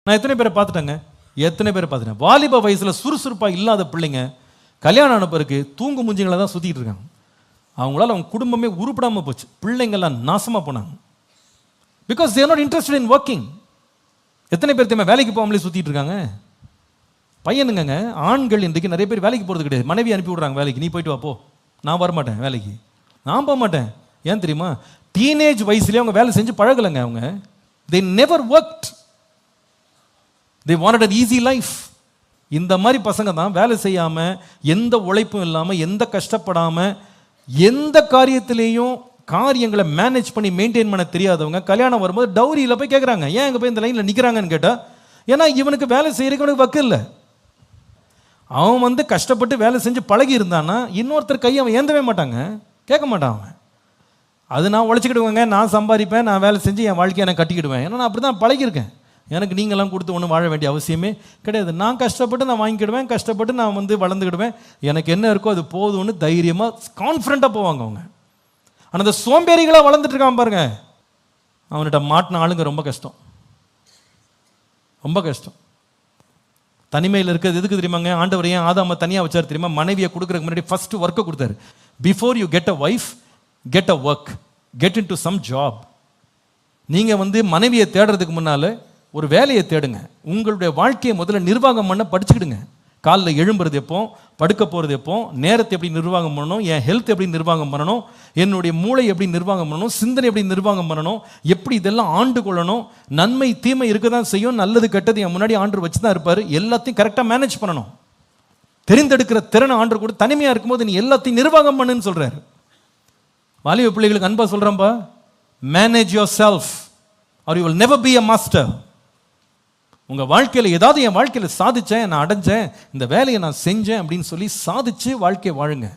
நான் எத்தனை பேரை பார்த்துட்டேங்க, எத்தனை பேரை பார்த்துட்டேன். வாலிப வயசில் சுறுசுறுப்பாக இல்லாத பிள்ளைங்க கல்யாணம் ஆன பிறகு தூங்கு முஞ்சிங்களை தான் சுற்றிட்டு இருக்காங்க. அவங்களால அவங்க குடும்பமே உருப்படாமல் போச்சு, பிள்ளைங்கள்லாம் நாசமாக போனாங்க. Because there not interested in working. எத்தனை பேர் தெரியுமா வேலைக்கு போகாமலே சுற்றிட்டு இருக்காங்க? பையனுங்க, ஆண்கள் இன்றைக்கு நிறைய பேர் வேலைக்கு போகிறது கிடையாது. மனைவி அனுப்பி விடுறாங்க வேலைக்கு, நீ போயிட்டு வா போ, நான் வரமாட்டேன் வேலைக்கு, நான் போக மாட்டேன். ஏன் தெரியுமா? டீனேஜ் வயசுலேயே அவங்க வேலை செஞ்சு பழகலைங்க. அவங்க they never worked, they wanted an easy life. இந்த மாதிரி பசங்க தான் வேலை செய்யாமல், எந்த உழைப்பும் இல்லாமல், எந்த கஷ்டப்படாமல், எந்த காரியத்திலையும் காரியங்களை மேனேஜ் பண்ணி மெயின்டைன் பண்ண தெரியாதவங்க கல்யாணம் வரும்போது டவுரியில் போய் கேட்குறாங்க, ஏன் இங்கே போய் இந்த லைனில் நிற்கிறாங்கன்னு கேட்டால், ஏன்னா இவனுக்கு வேலை செய்கிறதுக்கு அவனுக்கு வக்கு இல்லை. அவன் கஷ்டப்பட்டு வேலை செஞ்சு பழகி இருந்தான்னா இன்னொருத்தர் கையை அவன் ஏந்தவே மாட்டாங்க, கேட்க மாட்டான் அவன். அது நான் உழைச்சிக்கிடுவேங்க, நான் சம்பாதிப்பேன், நான் வேலை செஞ்சு என் வாழ்க்கையை நான் கட்டிக்கிடுவேன், ஏன்னா நான் அப்படி தான் பழகியிருக்கேன். எனக்கு நீங்களாம் கொடுத்து ஒன்றும் வாழ வேண்டிய அவசியமே கிடையாது. நான் கஷ்டப்பட்டு நான் வாங்கிக்கிடுவேன், கஷ்டப்பட்டு நான் வளர்ந்துக்கிடுவேன், எனக்கு என்ன இருக்கோ அது போதும்னு தைரியமாக கான்ஃபிடண்ட்டாக போவாங்க அவங்க. ஆனால் அந்த சோம்பேறிகளாக வளர்ந்துட்டு இருக்கான் பாருங்க, அவன்கிட்ட மாட்டின ஆளுங்க ரொம்ப கஷ்டம், ரொம்ப கஷ்டம். தனிமையில் இருக்கிறது எதுக்கு தெரியுமாங்க? ஆண்டவர் ஏன் ஆதாம தனியாக வச்சார் தெரியுமா? மனைவியை கொடுக்குறதுக்கு முன்னாடி ஃபர்ஸ்ட் ஒர்க்கை கொடுத்தாரு. Before you get a wife, get a work, get in to some job. நீங்கள் மனைவியை தேடுறதுக்கு முன்னால் ஒரு வேலையை தேடுங்க. உங்களுடைய வாழ்க்கையை முதல்ல நிர்வாகம் பண்ண படிச்சுக்கிடுங்க. காலில் எழும்புறது எப்போ, படுக்க போகிறது எப்போ, நேரத்தை எப்படி நிர்வாகம் பண்ணணும், என் ஹெல்த் எப்படி நிர்வாகம் பண்ணணும், என்னுடைய மூளை எப்படி நிர்வாகம் பண்ணணும், சிந்தனை எப்படி நிர்வாகம் பண்ணணும், எப்படி இதெல்லாம் ஆண்டு கொள்ளணும். நன்மை தீமை இருக்க தான் செய்யும், நல்லது கெட்டது என் முன்னாடி ஆண்டு வச்சு தான் இருப்பார். எல்லாத்தையும் கரெக்டாக மேனேஜ் பண்ணணும். தெரிந்தெடுக்கிற திறனை ஆண்டு கூட தனிமையாக இருக்கும்போது நீ எல்லாத்தையும் நிர்வாகம் பண்ணுன்னு சொல்கிறார். வாலிப பிள்ளைகளுக்கு அன்பா சொல்கிறேன்ப்பா, manage yourself or you will never be a master. உங்கள் வாழ்க்கையில் ஏதாவது என் வாழ்க்கையில் சாதித்தேன், நான் அடைஞ்சேன், இந்த வேலையை நான் செஞ்சேன் அப்படின்னு சொல்லி சாதிச்சு வாழ்க்கையை வாழுங்க.